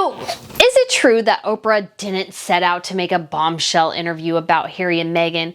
So, is it true that Oprah didn't set out to make a bombshell interview about Harry and Meghan?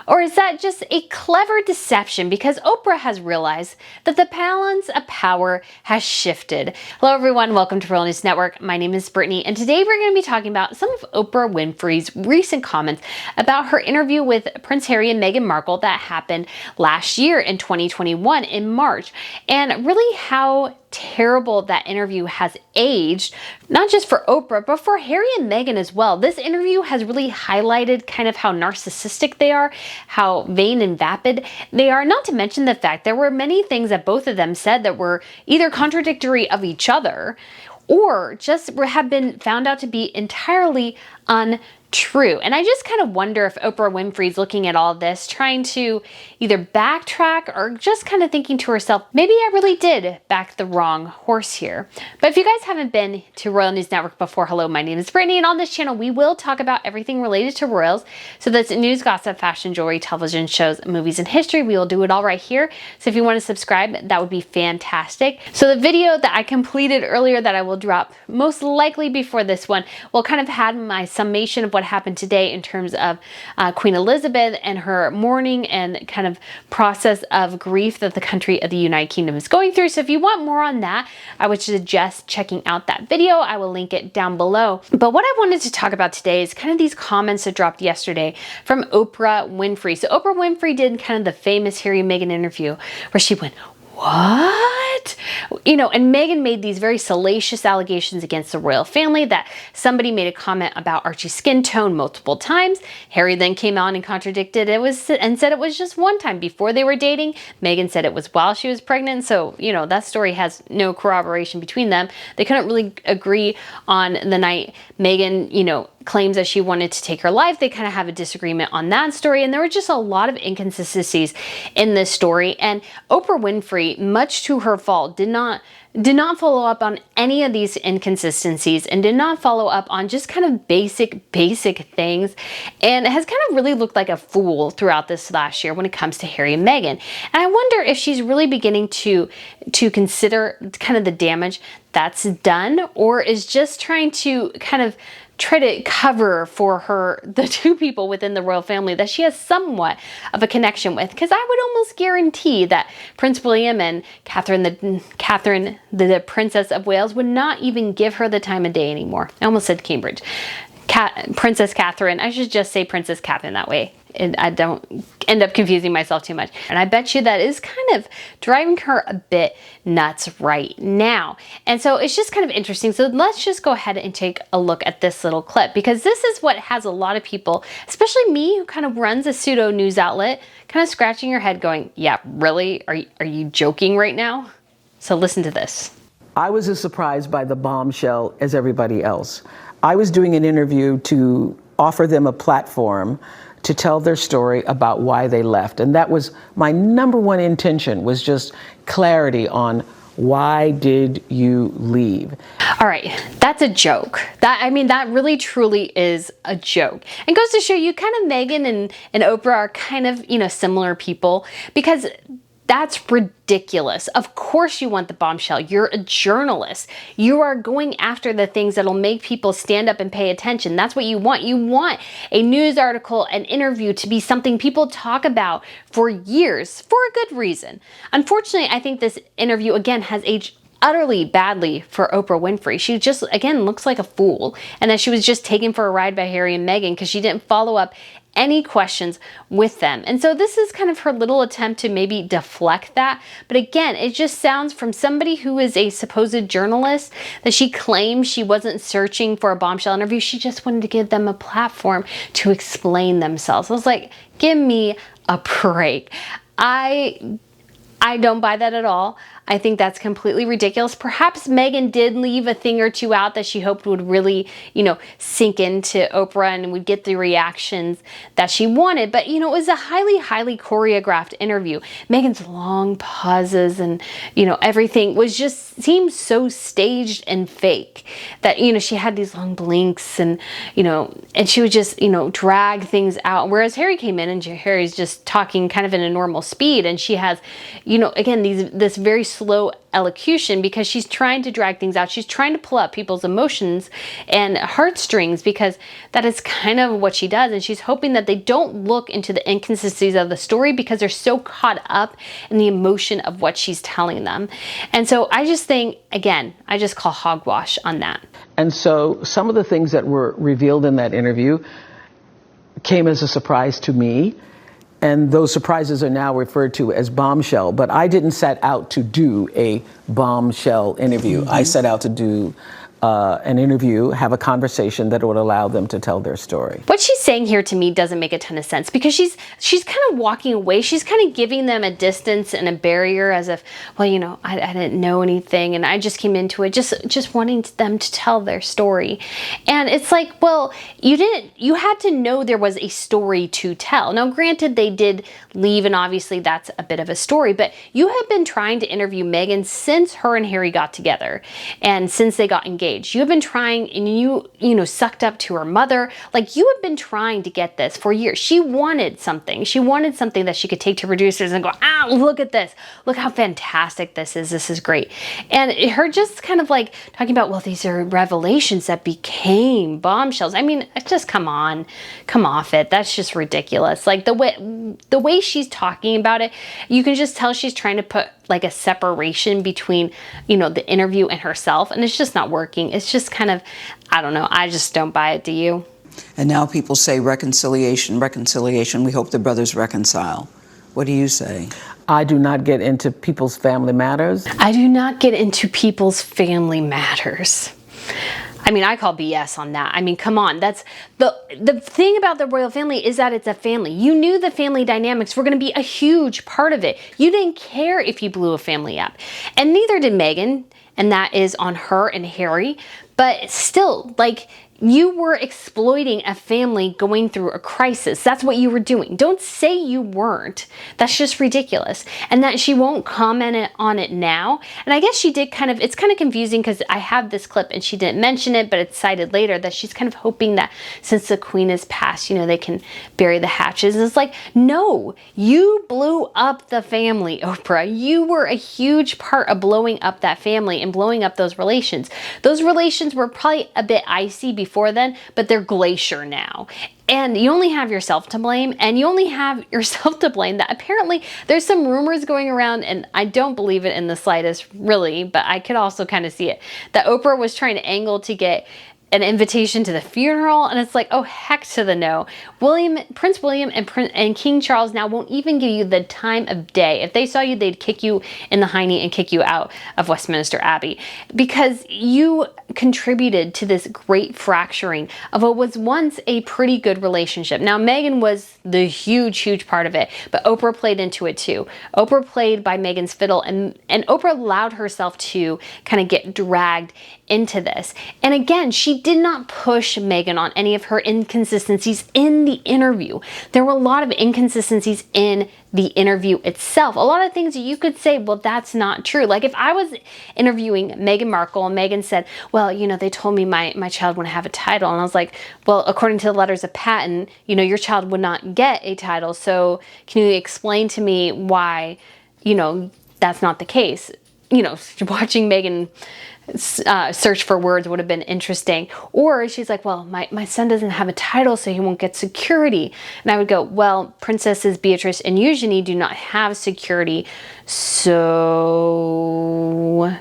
Or is that just a clever deception because Oprah has realized that the balance of power has shifted? Hello everyone, welcome to Real News Network. My name is Brittany, and today we're going to be talking about some of Oprah Winfrey's recent comments about her interview with Prince Harry and Meghan Markle that happened last year in 2021 in March, and really how terrible that interview has aged, not just for Oprah, but for Harry and Meghan as well. This interview has really highlighted kind of how narcissistic they are, how vain and vapid they are, not to mention the fact there were many things that both of them said that were either contradictory of each other or just have been found out to be entirely untrue. And I just kind of wonder if Oprah Winfrey's looking at all this, trying to either backtrack or just kind of thinking to herself, maybe I really did back the wrong horse here. But if you guys haven't been to Royal News Network before, hello, my name is Brittany, and on this channel we will talk about everything related to royals. So that's news, gossip, fashion, jewelry, television shows, movies, and history. We will do it all right here. So if you want to subscribe, that would be fantastic. So the video that I completed earlier that I will drop most likely before this one will kind of have my summation of what happened today in terms of Queen Elizabeth and her mourning and kind of process of grief that the country of the United Kingdom is going through. So if you want more on that, I would suggest checking out that video. I will link it down below. But what I wanted to talk about today is kind of these comments that dropped yesterday from Oprah Winfrey. So Oprah Winfrey did kind of the famous Harry and Meghan interview where she went, "What?" You know, and Meghan made these very salacious allegations against the royal family, that somebody made a comment about Archie's skin tone multiple times. Harry then came on and contradicted it and said it was just one time before they were dating. Meghan said it was while she was pregnant. So, you know, that story has no corroboration between them. They couldn't really agree on the night Meghan, you know, claims that she wanted to take her life. They kind of have a disagreement on that story, and there were just a lot of inconsistencies in this story. And Oprah Winfrey, much to her fault, did not follow up on any of these inconsistencies and did not follow up on just kind of basic things, and has kind of really looked like a fool throughout this last year when it comes to Harry and Meghan. And I wonder if she's really beginning to consider kind of the damage that's done, or is just trying to kind of try to cover for the two people within the royal family that she has somewhat of a connection with. Because I would almost guarantee that Prince William and Catherine, the Princess of Wales, would not even give her the time of day anymore. I almost said Cambridge. Princess Catherine. I should just say Princess Catherine that way, and I don't end up confusing myself too much. And I bet you that is kind of driving her a bit nuts right now. And so it's just kind of interesting. So let's just go ahead and take a look at this little clip, because this is what has a lot of people, especially me who kind of runs a pseudo news outlet, kind of scratching your head going, yeah, really? Are you joking right now? So listen to this. I was as surprised by the bombshell as everybody else. I was doing an interview to offer them a platform to tell their story about why they left. And that was my number one intention, was just clarity on why did you leave? All right, that's a joke. That really truly is a joke. And goes to show you kind of Meghan and Oprah are kind of, you know, similar people, because that's ridiculous. Of course you want the bombshell. You're a journalist. You are going after the things that'll make people stand up and pay attention. That's what you want. You want a news article, an interview to be something people talk about for years, for a good reason. Unfortunately, I think this interview, again, has aged utterly badly for Oprah Winfrey. She just, again, looks like a fool, and that she was just taken for a ride by Harry and Meghan because she didn't follow up any questions with them. And so this is kind of her little attempt to maybe deflect that. But again, it just sounds from somebody who is a supposed journalist that she claims she wasn't searching for a bombshell interview. She just wanted to give them a platform to explain themselves. I was like, give me a break. I don't buy that at all. I think that's completely ridiculous. Perhaps Meghan did leave a thing or two out that she hoped would really, you know, sink into Oprah and would get the reactions that she wanted. But, you know, it was a highly choreographed interview. Meghan's long pauses and, you know, everything seemed so staged and fake that, you know, she had these long blinks and, you know, and she would just, you know, drag things out. Whereas Harry came in and Harry's just talking kind of in a normal speed, and she has, you know, again, this very slow elocution because she's trying to drag things out. She's trying to pull up people's emotions and heartstrings because that is kind of what she does. And she's hoping that they don't look into the inconsistencies of the story because they're so caught up in the emotion of what she's telling them. And so I just think, again, I just call hogwash on that. And so some of the things that were revealed in that interview came as a surprise to me. And those surprises are now referred to as bombshell. But I didn't set out to do a bombshell interview. I set out to do an interview, have a conversation that would allow them to tell their story. What she's saying here to me doesn't make a ton of sense because she's kind of walking away. She's kind of giving them a distance and a barrier as if, well, you know, I didn't know anything and I just came into it just wanting them to tell their story. And it's like, well, you had to know there was a story to tell. Now, granted, they did leave and obviously that's a bit of a story, but you have been trying to interview Meghan since her and Harry got together and since they got engaged. You have been trying, and you sucked up to her mother. Like, you have been trying to get this for years. She wanted something. She wanted something that she could take to producers and go, look at this. Look how fantastic this is. This is great. And her just kind of like talking about, well, these are revelations that became bombshells. I mean, just come on, come off it. That's just ridiculous. Like the way she's talking about it, you can just tell she's trying to put like a separation between, the interview and herself. And it's just not working. It's just kind of, I don't know. I just don't buy it. Do you? And now people say reconciliation, reconciliation. We hope the brothers reconcile. What do you say? I do not get into people's family matters. I do not get into people's family matters. I mean, I call BS on that. I mean, come on. That's the thing about the royal family is that it's a family. You knew the family dynamics were going to be a huge part of it. You didn't care if you blew a family up. And neither did Meghan. And that is on her and Harry. But still, like, you were exploiting a family going through a crisis. That's what you were doing. Don't say you weren't. That's just ridiculous. And that she won't comment on it now. And I guess she did it's kind of confusing because I have this clip and she didn't mention it, but it's cited later that she's kind of hoping that since the queen has passed, they can bury the hatches. And it's like, no, you blew up the family, Oprah. You were a huge part of blowing up that family and blowing up those relations. Those relations were probably a bit icy before then, but they're glacier now. And you only have yourself to blame, and you only have yourself to blame that apparently there's some rumors going around, and I don't believe it in the slightest, really, but I could also kind of see it, that Oprah was trying to angle to get an invitation to the funeral, and it's like, oh, heck to the no. Prince William and King Charles now won't even give you the time of day. If they saw you, they'd kick you in the hiney and kick you out of Westminster Abbey because you contributed to this great fracturing of what was once a pretty good relationship. Now, Meghan was the huge part of it, but Oprah played into it too. Oprah played by Meghan's fiddle, and Oprah allowed herself to kind of get dragged into this. And again, she did not push Meghan on any of her inconsistencies in the interview. There were a lot of inconsistencies in the interview itself. A lot of things you could say, well, that's not true. Like if I was interviewing Meghan Markle and Meghan said, well, they told me my child wouldn't have a title. And I was like, well, according to the letters of patent, your child would not get a title. So can you explain to me why, that's not the case? Watching Meghan search for words would have been interesting. Or she's like, well, my son doesn't have a title, so he won't get security. And I would go, well, Princesses Beatrice and Eugenie do not have security. So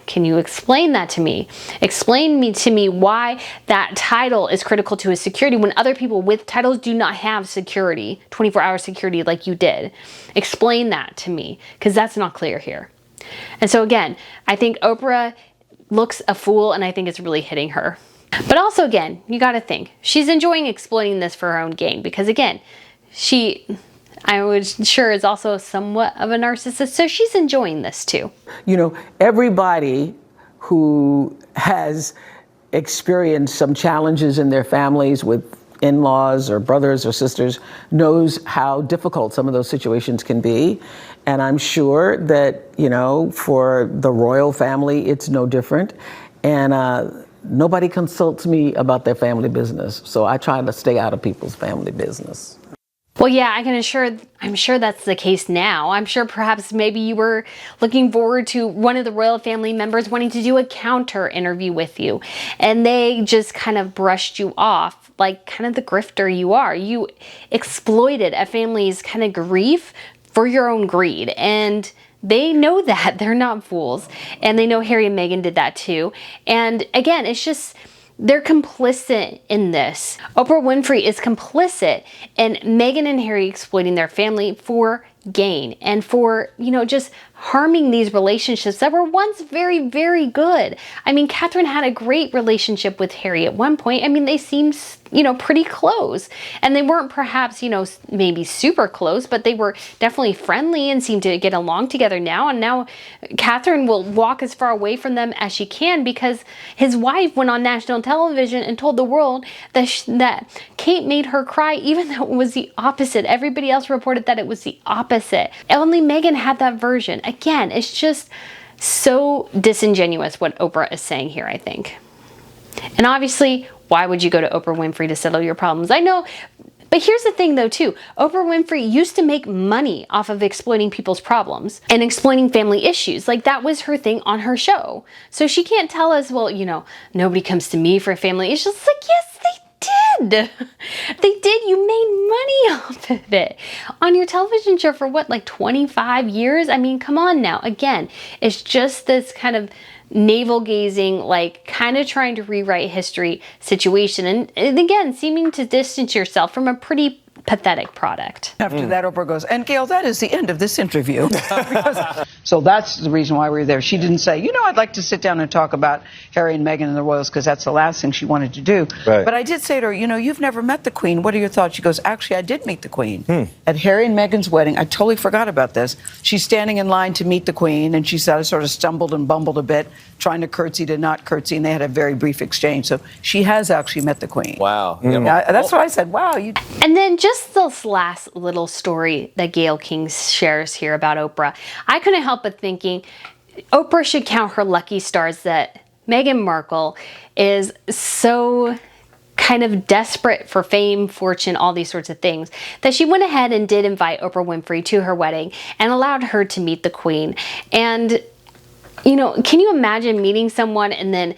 can you explain that to me? Explain to me why that title is critical to his security when other people with titles do not have security, 24-hour security like you did. Explain that to me, because that's not clear here. And so again, I think Oprah looks a fool, and I think it's really hitting her. But also, again, you got to think, she's enjoying exploiting this for her own gain, because again, I would sure is also somewhat of a narcissist, so she's enjoying this too. Everybody who has experienced some challenges in their families with in-laws or brothers or sisters knows how difficult some of those situations can be. And I'm sure that, for the royal family, it's no different. And nobody consults me about their family business. So I try to stay out of people's family business. Well, yeah, I'm sure that's the case now. I'm sure perhaps maybe you were looking forward to one of the royal family members wanting to do a counter interview with you, and they just kind of brushed you off like kind of the grifter you are. You exploited a family's kind of grief for your own greed, and they know that. They're not fools, and they know Harry and Meghan did that too. And again, it's just, they're complicit in this. Oprah Winfrey is complicit in Meghan and Harry exploiting their family for gain and for, just harming these relationships that were once very, very good. I mean, Catherine had a great relationship with Harry at one point. I mean, they seemed, pretty close. And they weren't perhaps, maybe super close, but they were definitely friendly and seemed to get along together now. And now Catherine will walk as far away from them as she can because his wife went on national television and told the world that Kate made her cry, even though it was the opposite. Everybody else reported that it was the opposite. Only Meghan had that version. Again, it's just so disingenuous what Oprah is saying here, I think. And obviously, why would you go to Oprah Winfrey to settle your problems? I know, but here's the thing though too. Oprah Winfrey used to make money off of exploiting people's problems and exploiting family issues. Like that was her thing on her show. So she can't tell us, well, nobody comes to me for family issues. It's like, yes, they did. They did. You made money off of it on your television show for what, like 25 years? I mean, come on now. Again, it's just this kind of navel gazing, like kind of trying to rewrite history situation. And again, seeming to distance yourself from a pretty pathetic product. After that, Oprah goes, and Gayle, that is the end of this interview. So that's the reason why we were there. She didn't say, I'd like to sit down and talk about Harry and Meghan and the royals, because that's the last thing she wanted to do. Right. But I did say to her, you've never met the Queen. What are your thoughts? She goes, actually, I did meet the Queen. At Harry and Meghan's wedding. I totally forgot about this. She's standing in line to meet the Queen, and she sort of stumbled and bumbled a bit, trying to curtsy to not curtsy, and they had a very brief exchange. So she has actually met the Queen. Wow. That's what I said. Wow. And then just this last little story that Gayle King shares here about Oprah. I couldn't help but thinking Oprah should count her lucky stars that Meghan Markle is so kind of desperate for fame, fortune, all these sorts of things, that she went ahead and did invite Oprah Winfrey to her wedding and allowed her to meet the Queen. And, can you imagine meeting someone and then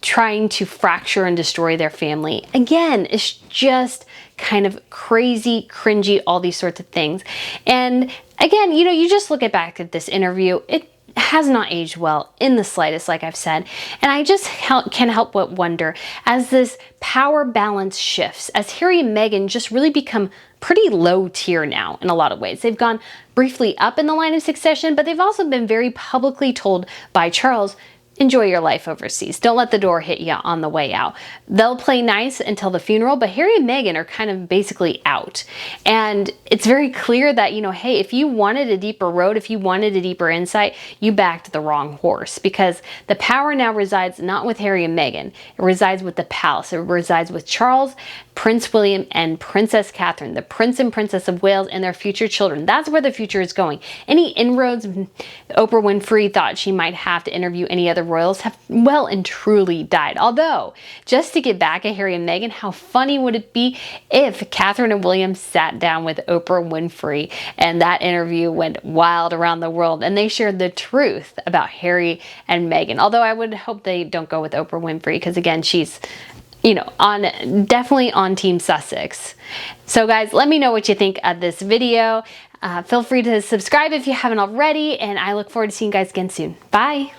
trying to fracture and destroy their family? Again, it's just kind of crazy, cringy, all these sorts of things. And again, you just look back at this interview, it has not aged well in the slightest, like I've said. And I just can't help but wonder, as this power balance shifts, as Harry and Meghan just really become pretty low tier now in a lot of ways. They've gone briefly up in the line of succession, but they've also been very publicly told by Charles, enjoy your life overseas. Don't let the door hit you on the way out. They'll play nice until the funeral, but Harry and Meghan are kind of basically out. And it's very clear that, hey, if you wanted a deeper road, if you wanted a deeper insight, you backed the wrong horse, because the power now resides not with Harry and Meghan. It resides with the palace. It resides with Charles, Prince William, and Princess Catherine, the Prince and Princess of Wales, and their future children. That's where the future is going. Any inroads Oprah Winfrey thought she might have to interview any other royals have well and truly died. Although, just to get back at Harry and Meghan, how funny would it be if Catherine and William sat down with Oprah Winfrey and that interview went wild around the world and they shared the truth about Harry and Meghan. Although I would hope they don't go with Oprah Winfrey, because again, she's definitely on Team Sussex. So guys, let me know what you think of this video. Feel free to subscribe if you haven't already, and I look forward to seeing you guys again soon. Bye.